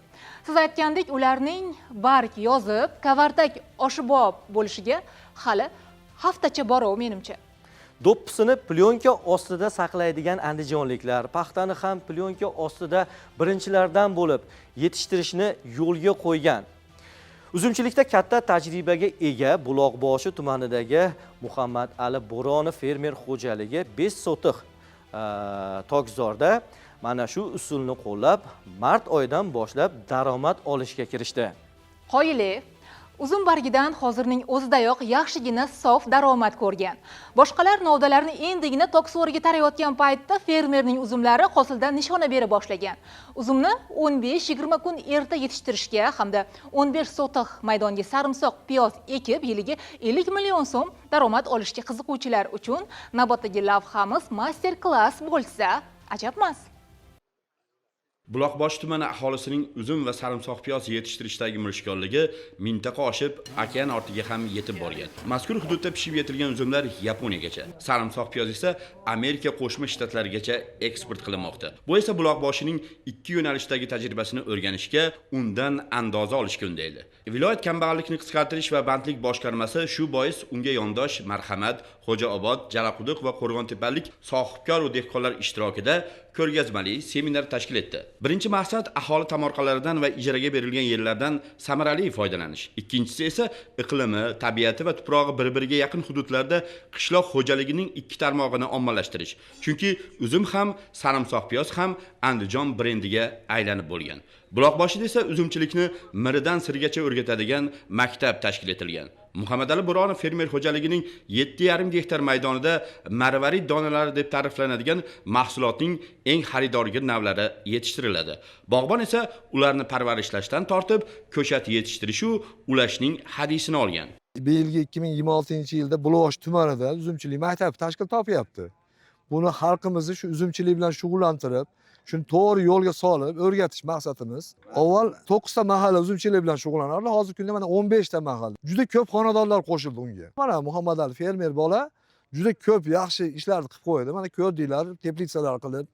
Siz aytgandek, ularning barg yozib, kavartak oshibob bo'lishiga hali haftacha bor-u menimcha. Do'ppisini plyonka ostida saqlaydigan andijonliklar paxtani ham plyonka ostida birinchilardan bo'lib yetishtirishni yo'lga qo'ygan. Uzumchilikda katta tajribaga ega Buloqboshi tumanidagi Muhammad Ali Bo'ronov fermer xo'jaligi 5 sotiq tokzorda mana shu usulni qo'llab, mart oyidan boshlab daromad olishga kirishdi. Qoyili uzum bargidan hozirning o'zidayoq yaxshigina sof daromad ko'rgan. Boshqalar novdalarni endigina tokso'riga tarayotgan paytda fermerning uzumlari hosildan nishona bera boshlagan. Uzumni 15-20 kun erta yetishtirishga hamda 15 sotix maydonga sarimsoq, piyoz ekib yiliga 50 million so'm daromad olishga qiziquvchilar uchun navbatdagi lavhamiz master-klass bo'lsa, ajabmas. Buloqboshi tumani aholisining uzum va sarimsoq piyoz yetishtirishdagi mirishkorligi mintaqa oshib, okean ortiga ham yetib borgan. Mazkur hududda pishib yetilgan uzumlar Yaponiyagacha, sarimsoq piyoz esa Amerika Qo'shma Shtatlarigacha eksport qilinmoqda. Bu esa Buloqboshining ikki yo'nalishdagi tajribasini o'rganishga, undan andoza olishga undaydi. Viloyat kambag'allikni qisqartirish va bandlik boshqarmasi shu bois unga yondosh Marhamat, Xo'jaobod, Jalaquduq va Qo'rg'ontepalik sohibkor va dehqonlar ishtirokida ko'rgazmali seminar tashkil etdi. Birinchi maqsad aholi tomorqalaridan va ijaraga berilgan yerlardan samarali foydalanish. Ikkinchisi esa iqlimi, tabiati va tuprog'i bir-biriga yaqin hududlarda qishloq xo'jaligining ikki tarmog'ini ommalashtirish. Chunki uzum ham, sarimsoq piyoz ham Andijon brendiga aylanib bo'lgan. Buloqboshida esa uzumchilikni miridan sirgacha o'rgatadigan maktab tashkil etilgan. Muhammadali Bo'ronov fermer xo'jaligining 7,5 gektar maydonida marvarid donalari deb ta'riflanadigan mahsulotning eng xaridorgir navlari yetishtiriladi. Bog'bon esa ularni parvarishlashdan tortib, ko'chat yetishtirish u ulashning hadisini olgan. Bu yilgi 2026-yilda Buloqboshi tumanida uzumchilik maktabi tashkil topyapti. Buni xalqimizni shu uzumchilik bilan shug'ullantirib, shuni to'g'ri yo'lga solib o'rgatish maqsadimiz. Avval 9 ta mahalla uzumchilik bilan shug'ullanardi, hozirgi kunda mana 15 ta mahalla. Juda ko'p xonadonlar qo'shildi unga. Mana Muhammadali fermer bola juda ko'p yaxshi ishlarni qilib qo'ydi. Mana ko'rdinglar, teplitsalar qilib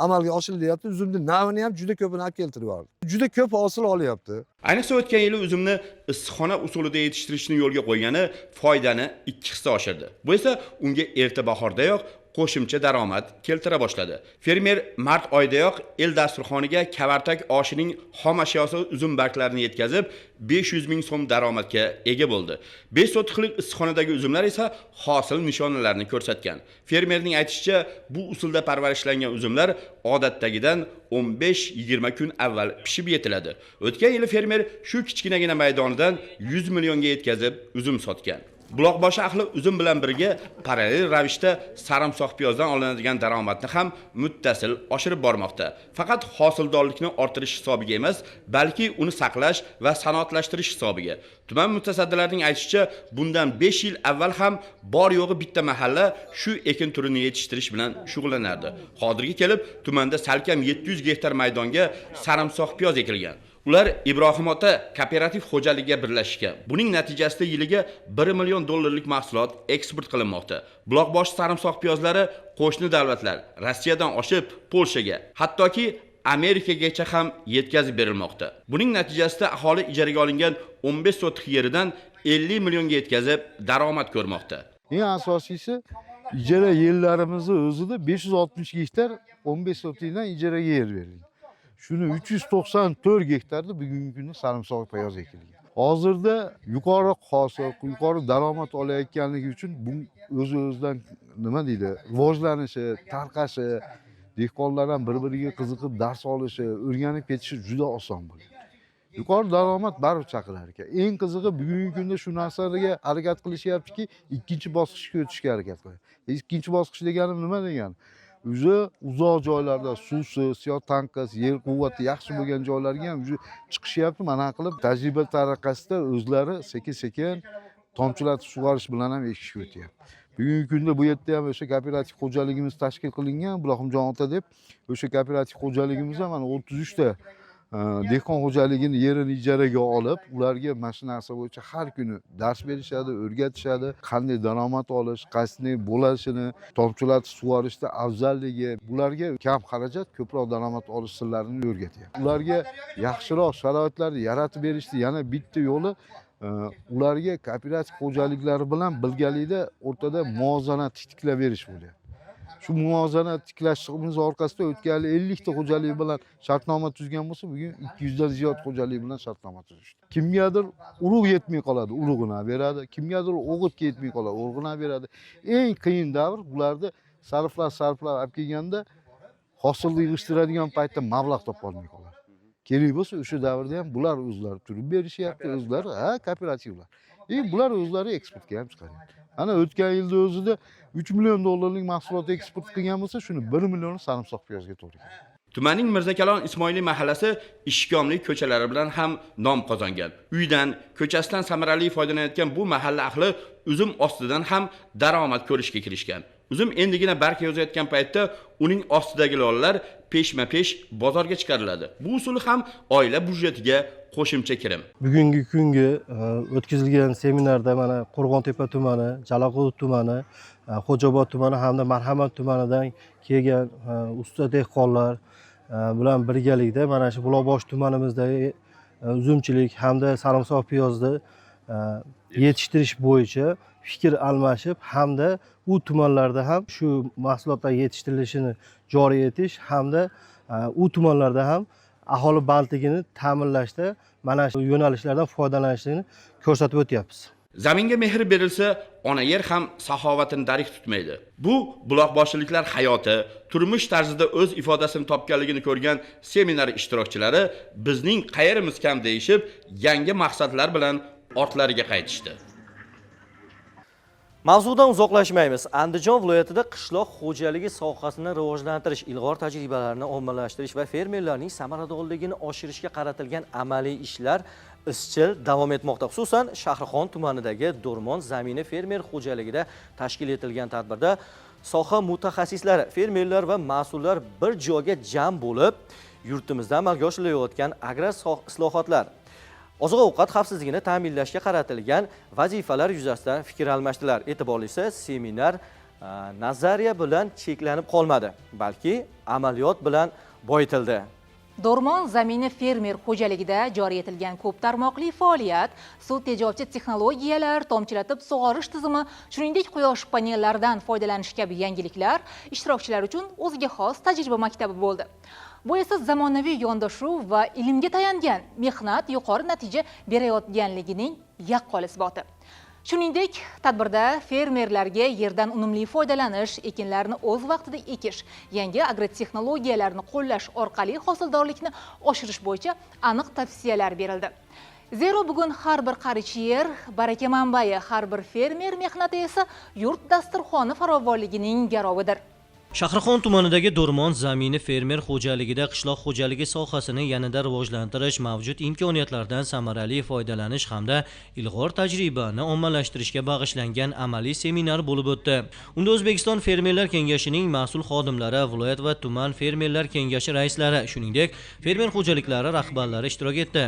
amalga oshirilyapti. Uzumni navini ham juda ko'pini olib keltirib yubordi. Juda ko'p hosil olyapti. Ayniqsa o'tgan yili uzumni issiqxona usulida yetishtirishni yo'lga qo'ygani foydani 2 hissa oshirdi. Bu esa unga erta bahordayoq qo'shimcha daromad keltira boshladi. Fermer mart oyidayoq el dasturxoniga kavartak oshining xom ashyosi uzum barglarini yetkazib 500 ming so'm daromadga ega bo'ldi. 5 sotixlik issiqxonadagi uzumlar esa hosil nishonalarini ko'rsatgan. Fermerning aytishicha, bu usulda parvarishlangan uzumlar odatdagidan 15-20 kun avval pishib yetiladi. O'tgan yili fermer shu kichkinagina maydonidan 100 millionga yetkazib uzum sotgan. Buloqboshi ahli uzum bilan birga parallel ravishda sarimsoq piyozdan olinadigan daromadni ham muttasil oshirib bormoqda. Faqat hosildorlikni orttirish hisobiga emas, balki uni saqlash va sanoatlashtirish hisobiga. Tuman mutasaddilarining aytishicha, bundan 5 yil avval ham bor yo'g'i bitta mahalla shu ekin turini yetishtirish bilan shug'ullanardi. Hozirga kelib tumanda salkam 700 gektar maydonga sarimsoq piyoz ekilgan. Ular Ibrohim ota kooperativ xo'jaligiga birlashgan. Buning natijasida yiliga 1 million dollarlik mahsulot eksport qilinmoqda. Buloqboshi sarimsoq piyozlari qo'shni davlatlar, Rossiyadan oshib Polshaga, hattoki Amerikagacha ham yetkazib berilmoqda. Buning natijasida aholi ijaraga olingan 15 sotix yeridan 50 millionga yetkazib daromad ko'rmoqda. Eng asosiysi ijara yerlarimizni o'zida 560 gektar 15 sotikdan ijaraga yer berilgan. Shuni 394 gektarda bugungi kunda sarimsoq piyoz ekilgan. Hozirda yuqori hosil, yuqori daromad olayotganligi uchun bu o'z-o'zidan nima deydi, rivojlanishi, tarqashi, dehqonlar ham bir-biriga qiziqib dars olishi, o'rganib ketishi juda oson bo'lgan. Yuqori daromad baribir chaqirar ekan. Eng qizig'i bugungi kunda shu narsalarga harakat qilishyaptiki, ikkinchi bosqichga o'tishga harakat qiladi. Ikkinchi bosqich deganim nima degani? Uzoq joylarda suvsiz, yo tanqis, yer quvvati yaxshi bo'lgan joylarga ham chiqishyapti. Mana qilib tajriba tariqasida o'zlari sekin-sekin tomchilatib sug'orish bilan ham ekishga o'tyapti. Bugungi kunda bu yerda ham o'sha kooperativ xo'jaligimiz tashkil qilingan, Ibrohimjon ota deb. O'sha kooperativ xo'jaligimizda mana 33 ta dehqon xo'jaligini yerini ijaraga olib, ularga mana shu narsa bo'yicha har kuni dars berishadi, o'rgatishadi, qanday daromad olish, qanday bo'lishini, tomchilatib sug'orishda afzalligi, bularga kam xarajat, ko'proq daromad olish sirlarini o'rgatyapti. Ularga yaxshiroq sharoitlarni yaratib berishni yana bitta yo'li ularga kooperativ xo'jaliklari bilan birgalikda o'rtada muvozanat tiklab berish bo'lyapti. Shu muvozanat tiklashimiz orqasida o'tgan 50 ta xo'jalik bilan shartnoma tuzgan bo'lsa, bugun 200 dan ziyod xo'jalik bilan shartnoma tuzishdi. Kimgadir urug' yetmay qoladi, urug'ini beradi. Kimgadir o'g'it yetmay qoladi, o'g'itini beradi. Eng qiyin davr bularni sarflab olib kelganda hosilni yig'ishtiradigan paytda mablag' topolmay qoladi. Kerak bo'lsa o'sha davrda ham bular o'zlari turib berishyapti, o'zlari kooperativlar. Bular o'zlari eksportga ham chiqaryapti. Ana o'tgan yilda o'zida 3 million dollarlik mahsulot eksport qilgan bo'lsa, shuni 1 millioni sarimsoq piyozga to'g'ri keladi. Tumanning Mirzakalon Ismoiliy mahallasi ishkomlik ko'chalari bilan ham nom qozongan. Uydan, ko'chasidan samarali foydalanayotgan bu mahalla ahli uzum ostidan ham daromad ko'rishga kirishgan. Uzum endigina barka yozayotgan paytda uning ostidagi lolalar peshma-pesh bozorga chiqariladi. Bu usul ham oila budjetiga qo'shimcha kirim. Bugungi kunga o'tkazilgan seminarda mana Qo'rg'ontepa tumani, Jalaqo'rg'on tumani, Xo'jaobod tumani hamda Marhamat tumanidan kelgan usta dehqonlar bilan birgalikda mana shu Buloqboshi tumanimizdagi uzumchilik hamda sarimsoq piyozni yetishtirish bo'yicha fikr almashib hamda u tumanlarda ham shu mahsulotlar yetishtirilishini joriy etish hamda u tumanlarda ham aholi bandligini ta'minlashda mana shu yo'nalishlardan foydalanishni ko'rsatib o'tyapmiz. Zaminga mehr berilsa, ona yer ham saxovatini darig' tutmaydi. Bu buloqboshiliklar hayoti, turmush tarzida o'z ifodasini topganligini ko'rgan seminar ishtirokchilari bizning qayerimiz kam deyishib, yangi maqsadlar bilan ortlariga qaytishdi. Mavzudan uzoqlashmaymiz. Andijon viloyatida qishloq xo'jaligi sohasini rivojlantirish, ilg'or tajribalarni ommalashtirish va fermerlarning samaradorligini oshirishga qaratilgan amaliy ishlar izchil davom etmoqda. Xususan, Shahrixon tumanidagi Do'rmon zamini fermer xo'jaligida tashkil etilgan tadbirda soha mutaxassislari, fermerlar va mas'ullar bir joyga jam bo'lib, yurtimizda amalga oshirilayotgan agrar islohotlar, oziq-ovqat xavfsizligini ta'minlashga qaratilgan vazifalar yuzasidan fikr almashdilar. E'tiborlisi, seminar nazariya bilan cheklanib qolmadi, balki amaliyot bilan boyitildi. Do'rmon zamini fermer xo'jaligida joriy etilgan ko'p tarmoqli faoliyat, suv tejovchi texnologiyalar, tomchilatib sug'orish tizimi, shuningdek quyosh panellaridan foydalanish kabi yangiliklar ishtirokchilar uchun o'ziga xos tajriba maktabi bo'ldi. Bu esa zamonaviy yondashuv va ilmga tayangan mehnat yuqori natija berayotganligining yaqqol isboti. Shuningdek, tadbirda fermerlarga yerdan unumli foydalanish, ekinlarni o'z vaqtida ekish, yangi agrotexnologiyalarni qo'llash orqali hosildorlikni oshirish bo'yicha aniq tavsiyalar berildi. Zero bugun har bir qarich yer baraka manbai, har bir fermer mehnati esa yurt dasturxoni farovonligining garovidir. Shahrixon tumanidagi Do'rmon zamini fermer xo'jaligida qishloq xo'jaligi sohasini yanada rivojlantirish, mavjud imkoniyatlardan samarali foydalanish hamda ilg'or tajribani ommalashtirishga bag'ishlangan amaliy seminar bo'lib o'tdi. Unda O'zbekiston Fermerlar kengashining mas'ul xodimlari, viloyat va tuman fermerlar kengashi raislari, shuningdek, fermer xo'jaliklari rahbarlari ishtirok etdi.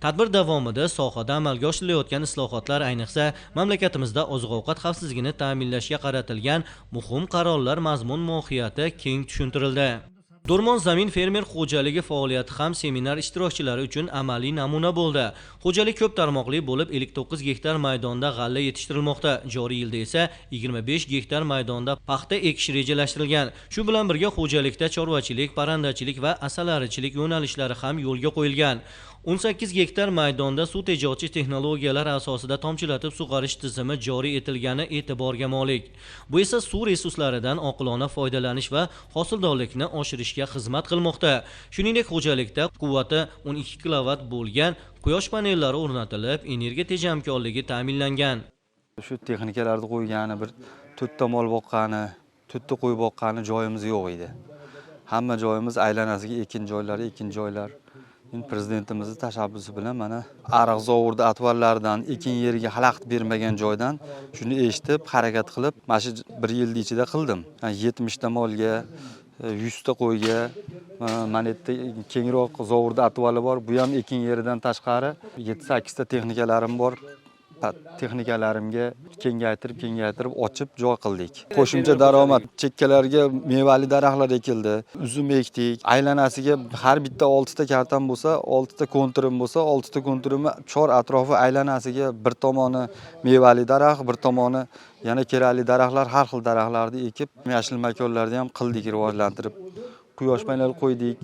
Tadbir davomida sohada amalga oshirilayotgan islohotlar, ayniqsa mamlakatimizda oziq-ovqat xavfsizligini ta'minlashga qaratilgan muhim qarorlar mazmun mohiyati keng tushuntirildi. Do'rmon zamin fermer xo'jaligi faoliyati ham seminar ishtirokchilari uchun amaliy namuna bo'ldi. Xo'jalik ko'p tarmoqli bo'lib, 59 gektar maydonda g'alla yetishtirilmoqda. Joriy yilda esa 25 gektar maydonda paxta ekish rejalashtirilgan. Shu bilan birga xo'jalikda chorvachilik, parrandachilik va asalarichilik yo'nalishlari ham yo'lga qo'yilgan. 18 gektar maydonda suv tejovchi texnologiyalar asosida tomchilatib sug'orish tizimi joriy etilgani e'tiborga molik. Bu esa suv resurslaridan oqilona foydalanish va hosildorlikni oshirishga xizmat qilmoqda. Shuningdek, xo'jalikda quvvati 12 kilovat bo'lgan quyosh panellari o'rnatilib, energiya tejamkorligi ta'minlangan. Shu texnikalarni qo'ygani, bir 4 ta mol boqqani, 4 ta qo'y boqqani joyimiz yo'q edi. Hamma joyimiz aylanasiga ekin joylar. Prezidentimizning tashabbusi bilan mana ariq zovurdi atvallaridan ekin yeriga xalaqit bermagan joydan shuni eshitib, harakat qilib, mana shu 1 yil ichida qildim. 70 ta molga, 100 ta qo'yga, mana bu yerda kengroq zovurdi atvali bor. Bu ham ekin yeridan tashqari 7-8 ta texnikalarim bor. Texnikalarimga kengaytirib ochib joy qildik. Qo'shimcha daromad, chekkalarga mevali daraxtlar ekildi, uzum ekdik. Aylanasiga har bitta 6 ta kartam bo'lsa, 6 ta konturim bo'lsa, 6 ta konturimni chor atrofi aylanasiga bir tomoni mevali daraxt, bir tomoni yana kerakli daraxtlar, har xil daraxtlarni ekib, yashil makonlarni ham qildik, rivojlantirib. Quyosh panel qo'ydik.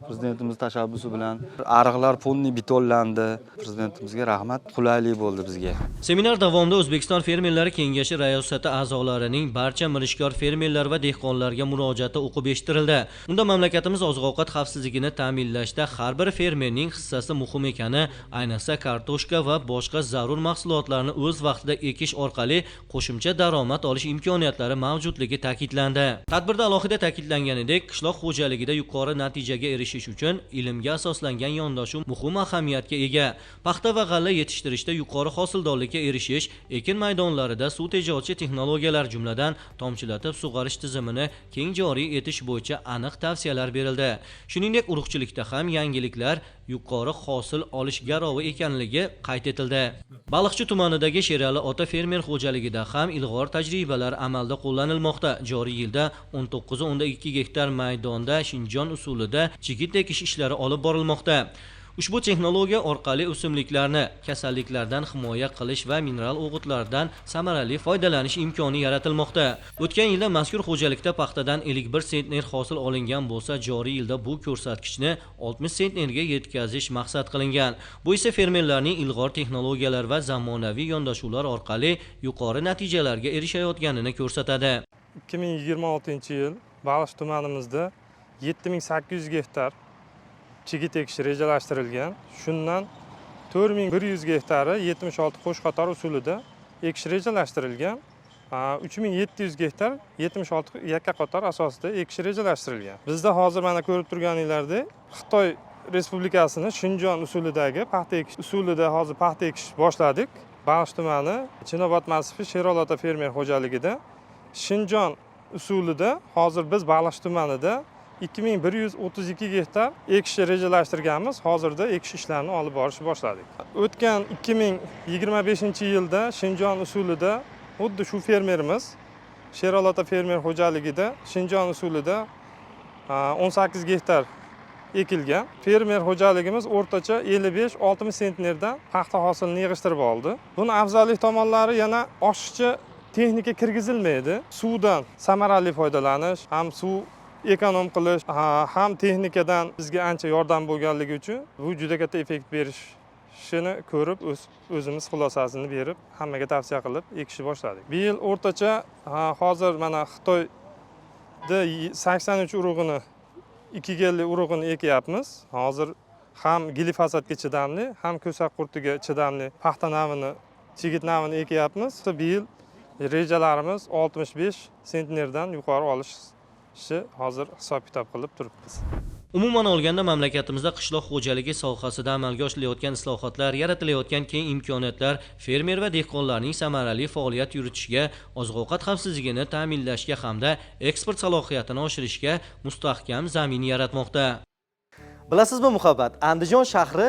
Prezidentimiz tashabbusi bilan ariqlar fondiy betonlandi. Prezidentimizga rahmat, qulaylik bo'ldi bizga. Seminar davomida O'zbekiston Fermerlari Kengashi raisati a'zolarining barcha mirishkor fermerlar va dehqonlarga murojaati o'qib eshittirildi. Unda mamlakatimiz oziq-ovqat xavfsizligini ta'minlashda har bir fermerning hissasi muhim ekani, ayniqsa kartoshka va boshqa zarur mahsulotlarni o'z vaqtida ekish orqali qo'shimcha daromad olish imkoniyatlari mavjudligi ta'kidlandi. Tadbirda alohida ta'kidlanganidek, qishloq xo'jaligida yuqori natijaga erishish uchun ilmga asoslangan yondashuv muhim ahamiyatga ega. Paxta va g'alla yetishtirishda yuqori hosildorlikka erishish, ekin maydonlarida suv tejovchi texnologiyalar jumladan tomchilatib sug'orish tizimini keng joriy etish bo'yicha aniq tavsiyalar berildi. Shuningdek, urug'chilikda ham yangiliklar yuqori hosil olish garovi ekanligi qayd etildi. Baliqchi tumanidagi Sherali ota fermer xo'jaligida ham ilg'or tajribalar amalda qo'llanilmoqda. Joriy yilda 19.2 gektar maydonda Shinjon usulida chigit ekish ishlari olib borilmoqda. Ushbu texnologiya orqali o'simliklarni kasalliklardan himoya qilish va mineral o'g'itlardan samarali foydalanish imkoni yaratilmoqda. O'tgan yilda mazkur xo'jalikda paxtadan 51 sentner hosil olingan bo'lsa, joriy yilda bu ko'rsatkichni 60 sentnerga yetkazish maqsad qilingan. Bu esa fermerlarning ilg'or texnologiyalar va zamonaviy yondashuvlar orqali yuqori natijalarga erishayotganini ko'rsatadi. 2026-yil Baliq tumanimizda 7800 gektar chigit ekish rejalashtirilgan. Shundan 4100 gektari 76 qo'shqator usulida ekish rejalashtirilgan. 3700 gektar 76 yakka qator asosida ekish rejalashtirilgan. Bizda hozir mana ko'rib turganinglardek Xitoy Respublikasini Shinjon usulidagi paxta ekish usulida hozir paxta ekish boshladik. Baliq tumani Chinobod massifi Sherali ota fermer xo'jaligida Shinjon usulida hozir biz Baliq tumanida 2132 gektar ekish rejalashtirganmiz. Hozirda ekish ishlarini olib borishni boshladik. O'tgan 2025-yilda Shinjon usulida xuddi shu fermerimiz Sherali ota fermer xo'jaligida Shinjon usulida 18 gektar ekilgan. Fermer xo'jaligimiz o'rtacha 55-60 sentnerdan paxta hosilini yig'ishtirib oldi. Buni afzallik tomonlari yana oshiqcha texnika kirgizilmaydi. Suvdan samarali foydalanish, ham suv ekonom qilish, ham texnikadan bizga ancha yordam bo'lganligi uchun bu juda katta effekt berishini ko'rib, o'zimiz xulosasini berib, hammaga tavsiya qilib ekishni boshladik. Bu yil o'rtacha hozir mana Xitoyda 83 urug'ini 2 gelli urug'ini ekyapmiz. Hozir ham glifosatga chidamli, ham ko'sak qurtiga chidamli paxta navini, chigit navini ekyapmiz. Bu yil rejalarimiz 65 sentnerdan yuqori olish hozir hisob-kitob qilib turibmiz. Umuman olganda mamlakatimizda qishloq xo'jaligi sohasida amalga oshirilayotgan islohotlar, yaratilayotgan keng imkoniyatlar fermer va dehqonlarning samarali faoliyat yuritishiga, oziq-ovqat xavfsizligini ta'minlashga hamda eksport salohiyatini oshirishga mustahkam zamin yaratmoqda. Bilasizmi muhabbat, Andijon shahri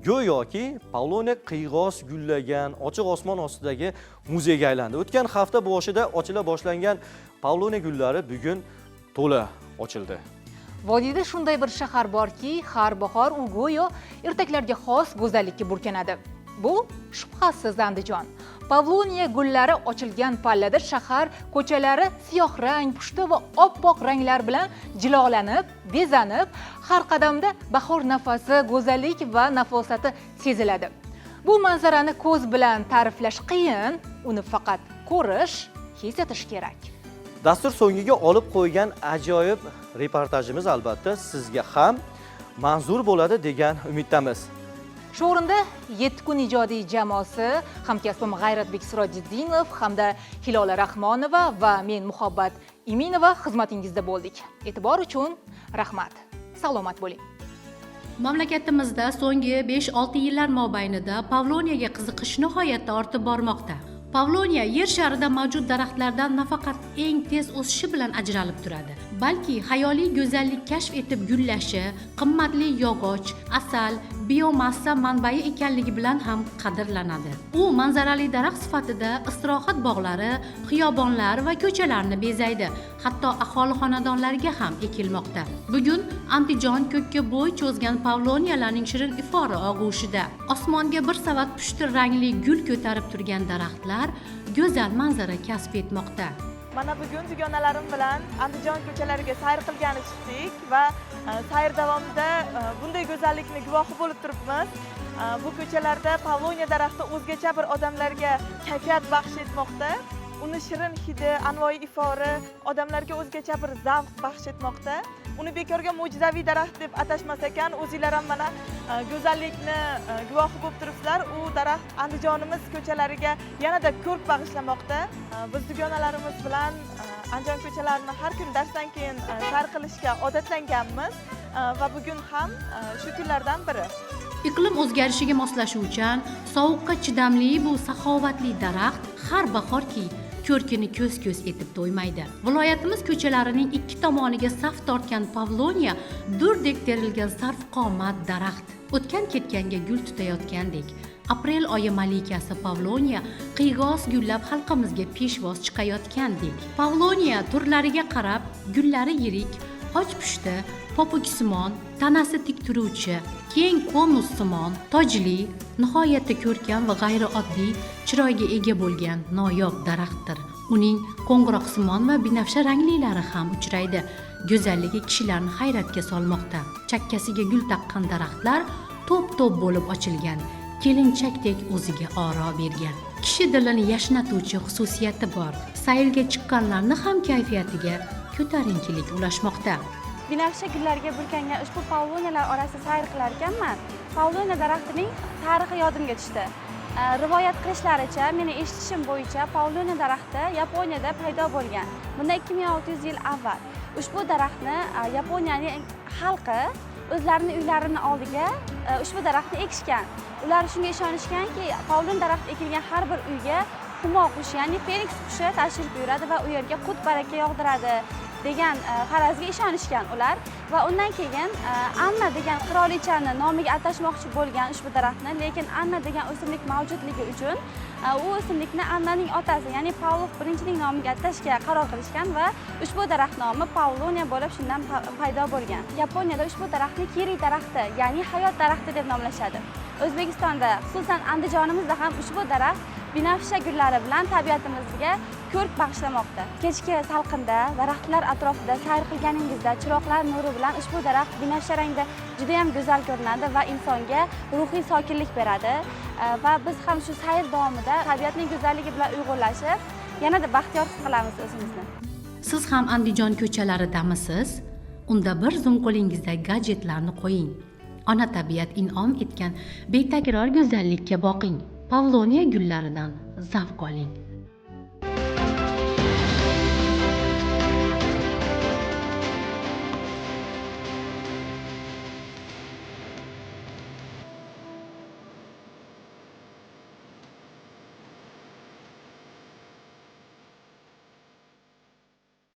go'yoki Pavloniya qiyg'os gullagan ochiq osmon ostidagi muzeyga aylandi. O'tgan hafta boshida ochila boshlangan Pavloniya gullari bugun to'la ochildi. Vodiyda shunday bir shahar borki, har bahor u go'yo ertaklarga xos go'zallikka burkanadi. Bu shubhasiz Andijon. Pavloniya gullari ochilgan pallada shahar ko'chalari siyoh rang, pushti va oppoq ranglar bilan jilolanib, bezanib, har qadamda bahor nafasi, go'zallik va nafosati seziladi. Bu manzarani ko'z bilan ta'riflash qiyin, uni faqat ko'rish, his etish kerak. Dastur so'ngiga olib qo'ygan ajoyib reportajimiz albatta sizga ham manzur bo'ladi degan umiddamiz. Shu o'rinda 7 kun ijodiy jamoasi, hamkasbim G'ayratbek Sirojiddinov hamda Hilola Rahmonova va men Muhabbat Iminova xizmatingizda bo'ldik. E'tibor uchun rahmat. Salomat bo'ling. Mamlakatimizda so'nggi 5-6 yillar mobaynida Pavloniyaga qiziqish nihoyatda ortib bormoqda. Pavloniya yer sharida mavjud daraxtlardan nafaqat eng tez o'sishi bilan ajralib turadi, balki hayoliy go'zallik kashf etib gullashi, qimmatli yog'och, asal, biomassa manbai ekanligi bilan ham qadrlanadi. U manzarali daraxt sifatida istirohat bog'lari, xiyobonlar va ko'chalarni bezaydi, hatto aholi xonadonlariga ham ekilmoqda. Bugun Andijon ko'kka bo'y cho'zgan Pavloniyalarning shirin ifori og'ushida. Osmonga bir savat pushti rangli gul ko'tarib turgan daraxtlar go'zal manzara kasb etmoqda. Mana bugun dugonalarim bilan Andijon ko'chalariga sayr qilgani chiqdik va sayr davomida bunday go'zallikni guvohi bo'lib turibmiz. Bu ko'chalarda Pavloniya daraxti o'zgacha bir odamlarga kayfiyat baxsh etmoqda. Uni shirin hidi, anvoyi ifori odamlarga o'zgacha bir zavq baxsh etmoqda. Uni bekorga mo'jizaviy daraxt deb atashmas ekan, o'zinglar ham mana go'zallikni guvohi bo'lib turibsizlar. U daraxt Andijonimiz ko'chalariga yanada ko'rk bag'ishlamoqda. Biz dugonalarimiz bilan Andijon ko'chalarini har kun darsdan keyin sayr qilishga odatlanganmiz va bugun ham shu kunlardan biri. Iqlim o'zgarishiga moslashuvchan, sovuqqa chidamli bu saxovatli daraxt har bahorki ko'rkini ko'z-ko'z etib to'ymaydi. Viloyatimiz ko'chalarining ikki tomoniga saf tortgan Pavloniya durdek terilgan sarvqomat daraxt. O'tgan ketganga gul tutayotgandek. Aprel oyi malikasi Pavloniya qiyg'os gullab xalqimizga peshvoz chiqayotgandek. Pavloniya turlariga qarab, gullari yirik, och pushti, popuksimon, tanasi tik turuvchi, keng konussimon, tojli, nihoyatda ko'rkam va g'ayrioddiy chiroyga ega bo'lgan noyob daraxtdir. Uning qo'ng'iroqsimon va binafsha ranglilari ham uchraydi. Go'zalligi kishilarni hayratga solmoqda. Chakkasiga gul taqqan daraxtlar to'p-to'p bo'lib ochilgan, kelinchakdek o'ziga oro bergan. Kishi dilini yashnatuvchi xususiyati bor. Sayrga chiqqanlarni ham kayfiyatiga ko'tarinkilik ulashmoqda. Binafsha gullarga burkangan ushbu pavloniyalar orasida sayr qilar ekanman. Pavloniya daraxtining tarixi yodimga tushdi. Rivoyat qilishlaricha, meni eshitishim bo'yicha Pavloniya daraxti Yaponiyada paydo bo'lgan. Bundan 2600 yil avval. Ushbu daraxtni Yaponiyaning xalqi o'zlarining uylarining oldiga ushbu daraxtni ekishgan. Ular shunga ishonishganki, pavlon daraxti ekilgan har bir uyga humo qushi, ya'ni Feniks qushi tashrif buyuradi va u yerga qut baraka yog'diradi degan farazga ishonishgan ular va undan keyin Anna degan qirolichani nomiga atashmoqchi bo'lgan ushbu daraxtni, lekin Anna degan o'simlik mavjudligi uchun u o'simlikni Annaning otasi, ya'ni Pavlov I-ning nomiga atashga qaror qilishgan va ushbu daraxt nomi Pavloniya bo'lib shundan paydo bo'lgan. Yaponiyada ushbu daraxtni kiri daraxti, ya'ni hayot daraxti deb nomlashadi. O'zbekistonda, xususan Andijonimizda ham ushbu daraxt binafsha gullari bilan tabiatimizga ko'rk bag'ishlamoqda. Kechki salqinda, daraxtlar atrofida sayr qilganingizda chiroqlar nuri bilan ushbu daraxt binafsha rangda juda ham go'zal ko'rinadi va insonga ruhiy sokinlik beradi. Va biz ham shu sayr davomida tabiatning go'zalligi bilan uyg'unlashib, yanada baxtiyor his qilamiz o'zimizni. Siz ham Andijon ko'chalaridamisiz? Unda bir zum qo'lingizda gadjetlarni qo'ying. Ona tabiat in'om etgan betakror go'zallikka boqing. Pavloniya gullaridan zavq oling.